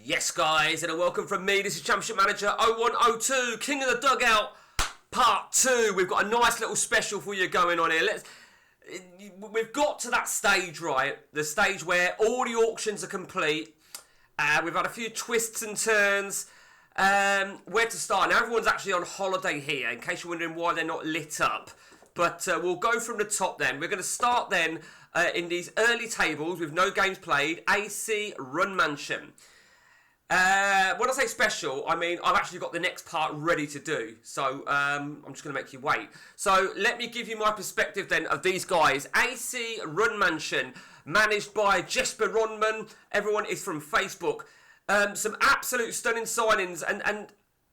Yes, guys, and a welcome from me. This is Championship Manager 0102, King of the Dugout, Part 2. We've got a nice little special for you going on here. We've got to that stage, right? The stage where all the auctions are complete. We've had a few twists and turns. Where to start? Now, everyone's actually on holiday here, in case you're wondering why they're not lit up. But we'll go from the top then. We're going to start then in these early tables with no games played. AC Run Mansion. When I say special, I mean I've actually got the next part ready to do. So I'm just going to make you wait. So let me give you my perspective then of these guys. AC Run Mansion, managed by Jesper Ronman. Everyone is from Facebook. Some absolute stunning signings. And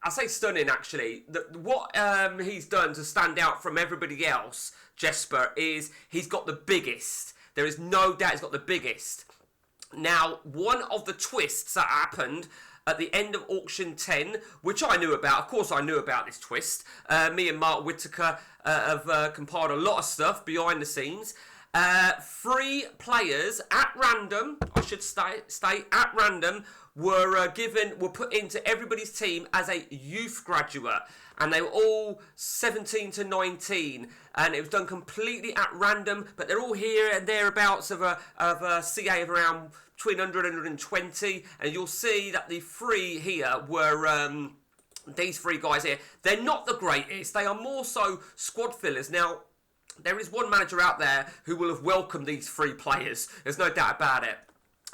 I say stunning actually. What he's done to stand out from everybody else, Jesper, is he's got the biggest. There is no doubt he's got the biggest. Now, one of the twists that happened at the end of auction 10, which I knew about, of course I knew about this twist. Me and Mark Whittaker have compiled a lot of stuff behind the scenes. 3 players at random, I should state at random, were put into everybody's team as a youth graduate. And they were all 17 to 19. And it was done completely at random. But they're all here and thereabouts of a CA of around between 100 and 120. And you'll see that the 3 here were these 3 guys here. They're not the greatest. They are more so squad fillers. Now, there is one manager out there who will have welcomed these 3 players. There's no doubt about it.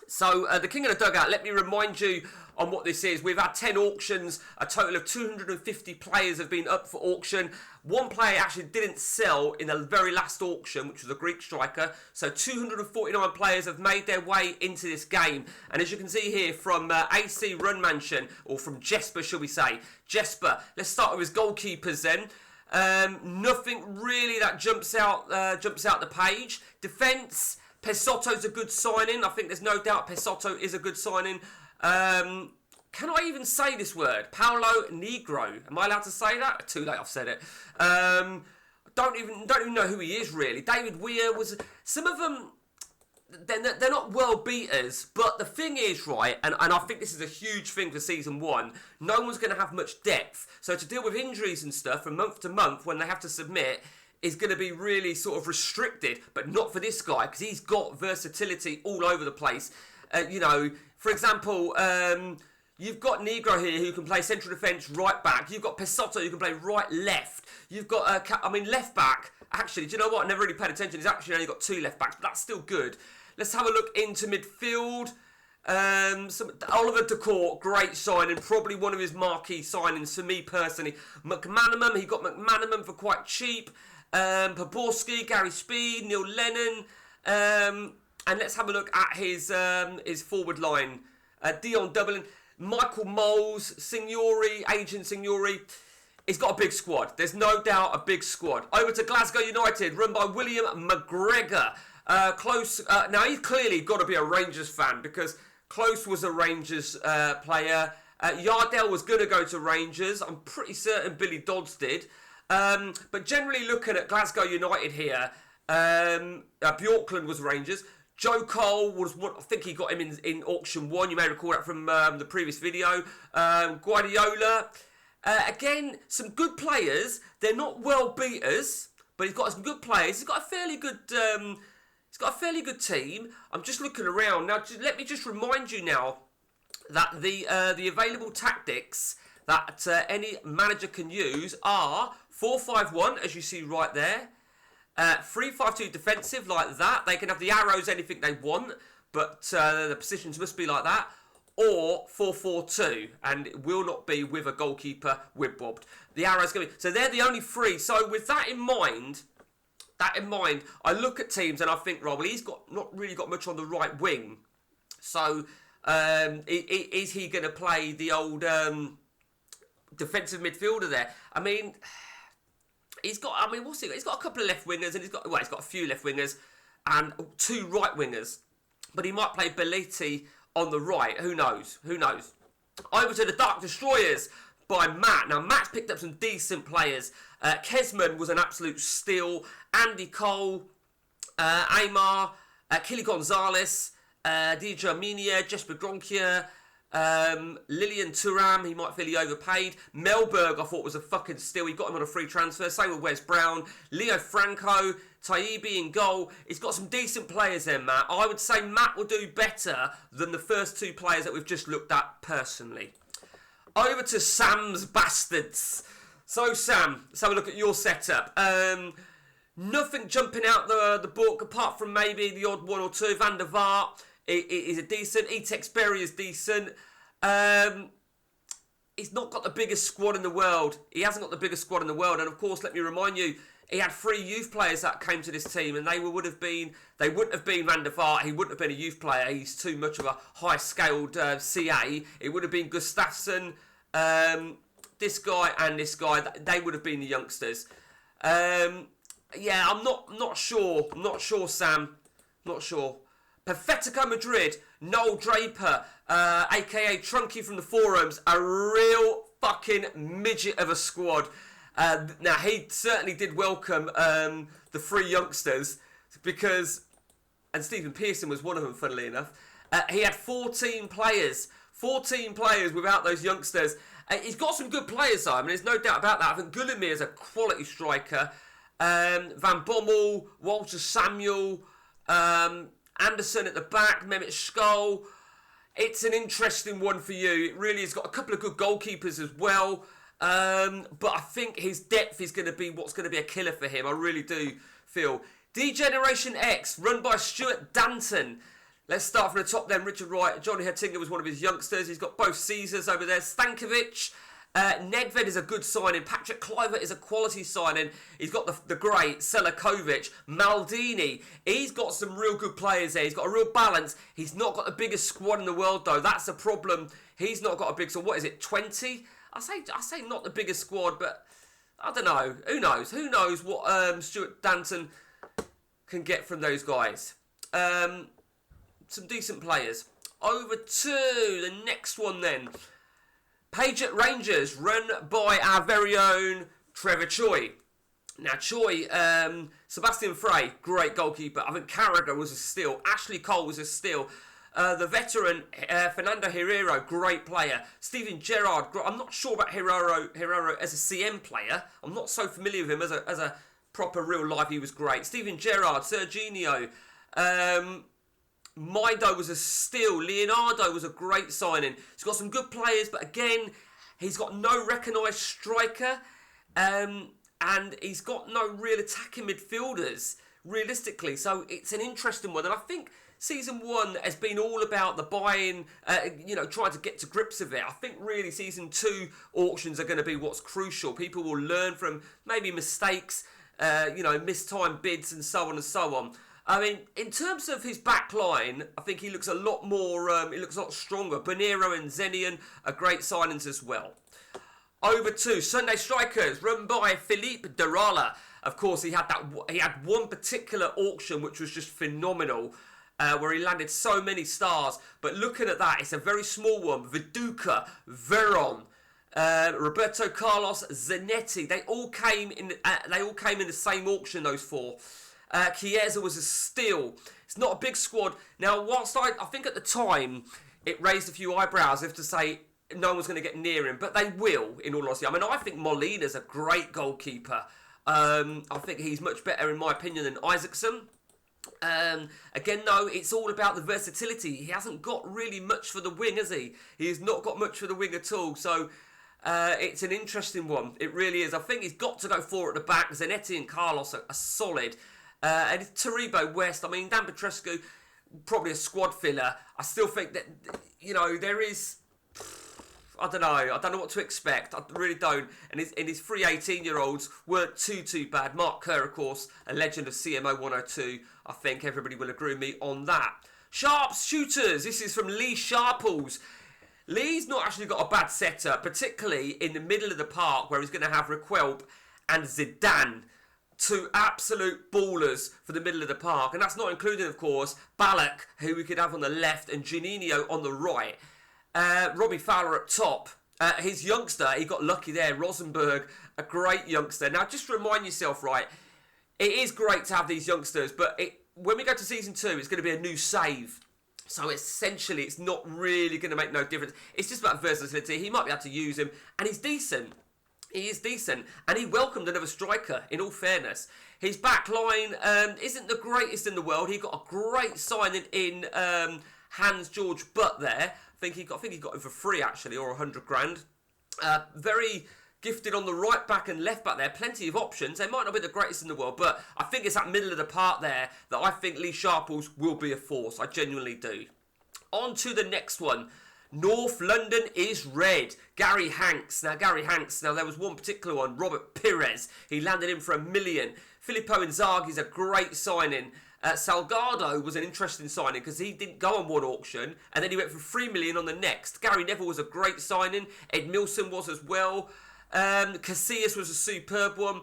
So, the King of the Dugout, let me remind you on what this is. We've had 10 auctions. A total of 250 players have been up for auction. One player actually didn't sell in the very last auction, which was a Greek striker. So 249 players have made their way into this game. And as you can see here from AC Run Mansion, or from Jesper, shall we say. Jesper, let's start with his goalkeepers then. Nothing really that jumps out the page. Defence, Pesotto's a good signing. I think there's no doubt Pesotto is a good signing. Can I even say this word? Paulo Negro. Am I allowed to say that? Too late, I've said it. Don't even know who he is really. David Weir was. Some of them, they're not world beaters. But the thing is, right, and I think this is a huge thing for season 1. No one's going to have much depth. So to deal with injuries and stuff from month to month when they have to submit is going to be really sort of restricted. But not for this guy, because he's got versatility all over the place. For example, you've got Negro here who can play central defence, right back. You've got Pesotto who can play right, left. You've got, left back. Actually, do you know what? I never really paid attention. He's actually only got 2 left backs, but that's still good. Let's have a look into midfield. Oliver Dugout, great signing. Probably one of his marquee signings for me personally. McManaman, he got McManaman for quite cheap. Poborski, Gary Speed, Neil Lennon. And let's have a look at his forward line. Dion Dublin, Michael Moles, Agent Signori. He's got a big squad. There's no doubt a big squad. Over to Glasgow United, run by William McGregor. Close. Now, he's clearly got to be a Rangers fan because Close was a Rangers player. Yardell was going to go to Rangers. I'm pretty certain Billy Dodds did. But generally looking at Glasgow United here, Bjorkland was Rangers. Joe Cole was what I think he got him in auction 1. You may recall that from the previous video. Guardiola, again, some good players. They're not world beaters, but he's got some good players. He's got a fairly good. He's got a fairly good team. I'm just looking around now. Let me just remind you now that the available tactics that any manager can use are 4-5-1, as you see right there. 3-5-2 defensive like that. They can have the arrows, anything they want, but the positions must be like that. Or 4-4-2, and it will not be with a goalkeeper with bobbed. The arrows going. So they're the only 3. So with that in mind, I look at teams and I think, well, he's not really got much on the right wing. So is he going to play the old defensive midfielder there? I mean. He's got, what's he got? He's got a couple of left wingers, and he's got a few left wingers and 2 right wingers. But he might play Belletti on the right. Who knows? Over to the Dark Destroyers by Matt. Now, Matt's picked up some decent players. Kesman was an absolute steal. Andy Cole, Aymar, Kili Gonzalez, DJ Armenia, Jesper Gronkia, Lilian Thuram, he might feel he overpaid. Melberg, I thought was a fucking steal. He got him on a free transfer. Same with Wes Brown. Leo Franco, Taibbi in goal. He's got some decent players there, Matt. I would say Matt will do better than the first two players that we've just looked at personally. Over to Sam's Bastards. So, Sam, let's have a look at your setup. Nothing jumping out the book, apart from maybe the odd one or two. Van der Vaart is a decent. Etex Berry is decent. He's not got the biggest squad in the world. He hasn't got the biggest squad in the world. And, of course, let me remind you, he had 3 youth players that came to this team, and they wouldn't have been Van der Vaart. He wouldn't have been a youth player. He's too much of a high-scaled CA. It would have been Gustafsson, this guy and this guy. They would have been the youngsters. Yeah, I'm not sure. I'm not sure, Sam. Not sure. Perfetico Madrid, Noel Draper, a.k.a. Trunky from the forums, a real fucking midget of a squad. Now, he certainly did welcome the 3 youngsters because, and Stephen Pearson was one of them, funnily enough. He had 14 players without those youngsters. He's got some good players, though. I mean, there's no doubt about that. I think Gullimir is a quality striker. Van Bommel, Walter Samuel, Anderson at the back, Mehmet Scholl. It's an interesting one for you. It really has got a couple of good goalkeepers as well. But I think his depth is going to be what's going to be a killer for him. I really do feel. D-Generation X, run by Stuart Danton. Let's start from the top then. Richard Wright, Johnny Hettinger was one of his youngsters. He's got both Caesars over there. Stankovic. Nedved is a good signing. Patrick Kluivert is a quality signing. He's got the great Selakovic. Maldini. He's got some real good players there. He's got a real balance. He's not got the biggest squad in the world, though. That's a problem. He's not got a big... So what is it, 20? I say not the biggest squad, but I don't know. Who knows? Who knows what Stuart Danton can get from those guys. Some decent players. Over to the next one then. Paget Rangers, run by our very own Trevor Choi. Now, Choi, Sebastian Frey, great goalkeeper. I think Carragher was a steal. Ashley Cole was a steal. The veteran, Fernando Herrero, great player. Steven Gerrard, I'm not sure about Herrero as a CM player. I'm not so familiar with him as a proper real life. He was great. Steven Gerrard, Serginho, Mido was a steal. Leonardo was a great signing. He's got some good players, but again, he's got no recognised striker, and he's got no real attacking midfielders, realistically. So it's an interesting one, and I think Season 1 has been all about the buying, trying to get to grips with it. I think really Season 2 auctions are going to be what's crucial. People will learn from maybe mistakes, mistimed bids and so on and so on. I mean, in terms of his back line, I think he looks a lot more, he looks a lot stronger. Bonero and Zenian are great signings as well. Over to Sunday Strikers, run by Philippe Derala. Of course, he had one particular auction which was just phenomenal, where he landed so many stars. But looking at that, it's a very small one. Viduka, Veron, Roberto Carlos, Zanetti. They all came in the same auction. Those 4. Chiesa was a steal. It's not a big squad. Now, whilst I think at the time it raised a few eyebrows if to say no one's going to get near him, but they will, in all honesty. I mean, I think Molina's a great goalkeeper. I think he's much better, in my opinion, than Isaacson. Again, no, it's all about the versatility. He hasn't got really much for the wing, has he? He has not got much for the wing at all. So it's an interesting one. It really is. I think he's got to go 4 at the back. Zanetti and Carlos are solid. And it's Taribo West. I mean, Dan Petrescu, probably a squad filler. I still think that, there is... I don't know. I don't know what to expect. I really don't. And his 3 18-year-olds weren't too bad. Mark Kerr, of course, a legend of CMO 102. I think everybody will agree with me on that. Sharps Shooters. This is from Lee Sharples. Lee's not actually got a bad setup, particularly in the middle of the park where he's going to have Requelp and Zidane. 2 absolute ballers for the middle of the park. And that's not including, of course, Ballack, who we could have on the left, and Juninho on the right. Robbie Fowler up top. His youngster, he got lucky there. Rosenberg, a great youngster. Now, just remind yourself, right, it is great to have these youngsters, but when we go to Season 2, it's going to be a new save. So essentially, it's not really going to make no difference. It's just about versatility. He might be able to use him, and he's decent. He is decent, and he welcomed another striker, in all fairness. His back line isn't the greatest in the world. He got a great signing in Hans-George Butt there. I think he got him for free, actually, or 100 grand. Very gifted on the right back and left back there. Plenty of options. They might not be the greatest in the world, but I think it's that middle of the park there that I think Lee Sharples will be a force. I genuinely do. On to the next one. North London is red. Gary Hanks, there was one particular one, Robert Pires. He landed in for $1 million. Filippo Inzaghi's a great signing. Salgado was an interesting signing because he didn't go on one auction and then he went for $3 million on the next. Gary Neville was a great signing. Ed Milson was as well. Casillas was a superb one.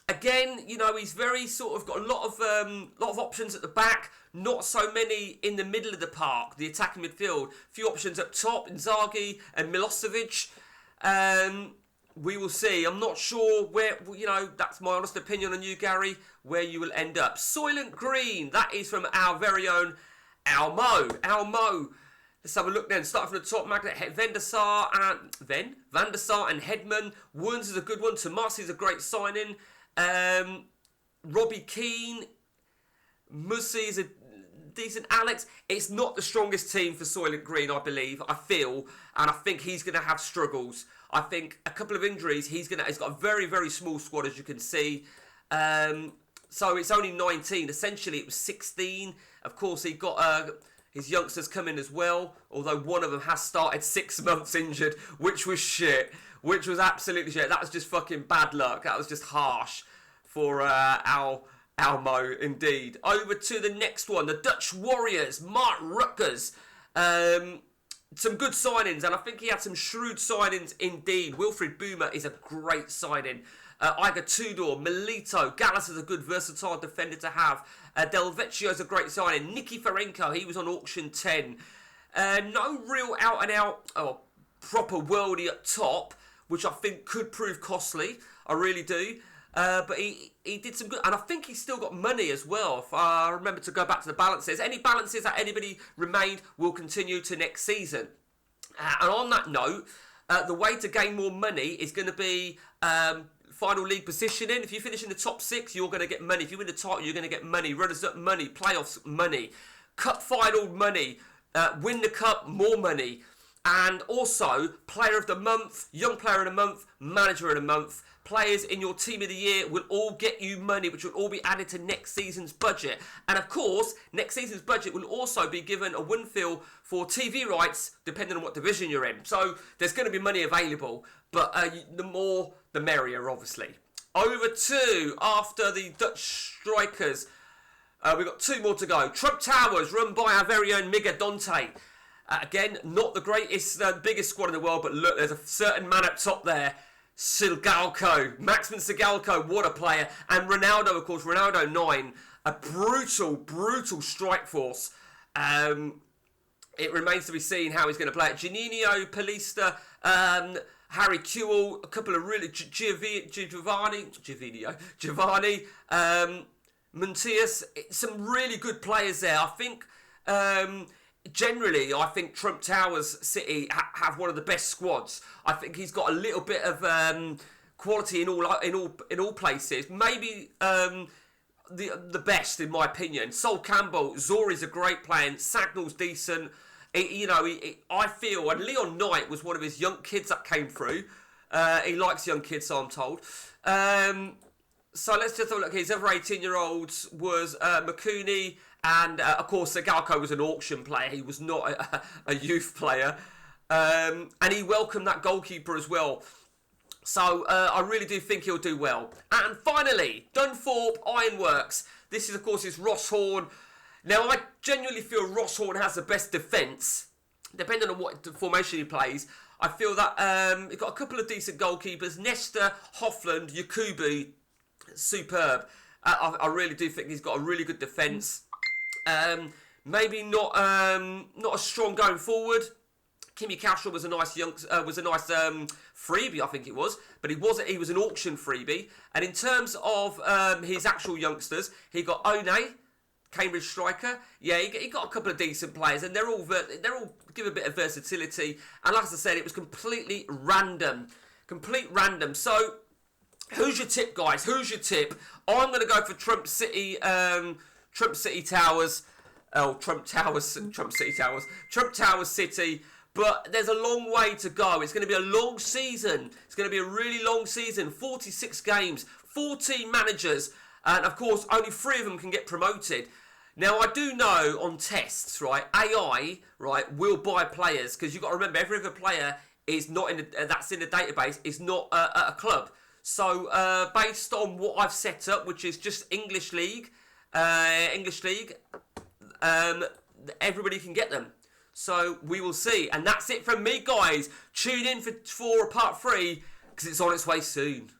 Again, he's very sort of got a lot of options at the back. Not so many in the middle of the park, the attacking midfield. Few options up top, Inzaghi and Milosevic. We will see. I'm not sure where, that's my honest opinion on you, Gary, where you will end up. Soylent Green, that is from our very own Almo. Let's have a look then. Starting from the top, Van der Sar and Hedman. Wounds is a good one. Tomasi is a great signing. Robbie Keane. Musi is a decent. Alex, it's not the strongest team for Soylent Green, I believe, I feel, and I think he's going to have struggles. I think a couple of injuries, he's got a very, very small squad, as you can see. So it's only 19. Essentially, it was 16. Of course, he got his youngsters come in as well, although one of them has started 6 months injured, which was shit. Which was absolutely shit. That was just fucking bad luck. That was just harsh for Almo, indeed. Over to the next one, the Dutch Warriors, Mark Rutgers. Some good signings, and I think he had some shrewd signings indeed. Wilfried Boomer is a great signing. Igor Tudor, Milito, Gallas is a good versatile defender to have. Del Vecchio is a great signing. Nicky Ferenko, he was on auction 10. No real out-and-out proper worldie up top, which I think could prove costly. I really do. But he did some good, and I think he's still got money as well. If I remember to go back to the balances. Any balances that anybody remained will continue to next season. And on that note, the way to gain more money is going to be final league positioning. If you finish in the top 6, you're going to get money. If you win the title, you're going to get money. Runners up money, playoffs money, cup final money, win the cup, more money. And also, player of the month, young player of the month, manager of the month. Players in your team of the year will all get you money, which will all be added to next season's budget. And of course, next season's budget will also be given a windfall for TV rights, depending on what division you're in. So there's going to be money available, but the more, the merrier, obviously. Over to, after the Dutch strikers, we've got 2 more to go. Trump Towers, run by our very own Miga Dante. Again, not the greatest, biggest squad in the world, but look, there's a certain man up top there. Sigalko, Maxman Sigalko, what a player. And Ronaldo, of course, Ronaldo 9. A brutal strike force. It remains to be seen how he's going to play it. Janino, Palista, Harry Kewell, a couple of really... Giovanni, Montius, some really good players there. I think... Generally, I think Trump Towers City have one of the best squads. I think he's got a little bit of quality in all places. Maybe the best in my opinion. Sol Campbell, Zori's a great player. Sagnall's decent. I feel, and Leon Knight was one of his young kids that came through. He likes young kids, so I'm told. So let's just have a look. His other 18-year-olds was Makuni. And, of course, Sigalko was an auction player. He was not a youth player. And he welcomed that goalkeeper as well. So, I really do think he'll do well. And finally, Dunthorpe Ironworks. This is, of course, is Ross Horn. Now, I genuinely feel Ross Horn has the best defence. Depending on what formation he plays. I feel that he's got a couple of decent goalkeepers. Nesta, Hoffland, Yakubu. Superb. I really do think he's got a really good defence. Maybe not as strong going forward. Kimi Cashel was a nice freebie, I think it was, but he was an auction freebie. And in terms of his actual youngsters, he got One, Cambridge striker. Yeah, he got a couple of decent players, and they're all give a bit of versatility. And like I said, it was completely random, So, who's your tip, guys? Who's your tip? I'm going to go for Trump City Towers. Oh, Trump Towers City. But there's a long way to go. It's going to be a long season. It's going to be a really long season. 46 games, 14 managers. And of course, only 3 of them can get promoted. Now, I do know on tests, right, AI, right, will buy players, because you've got to remember, every other player is not that's in the database is not at a club. So, based on what I've set up, which is just English League, everybody can get them. So, we will see. And that's it from me, guys. Tune in for part 3, because it's on its way soon.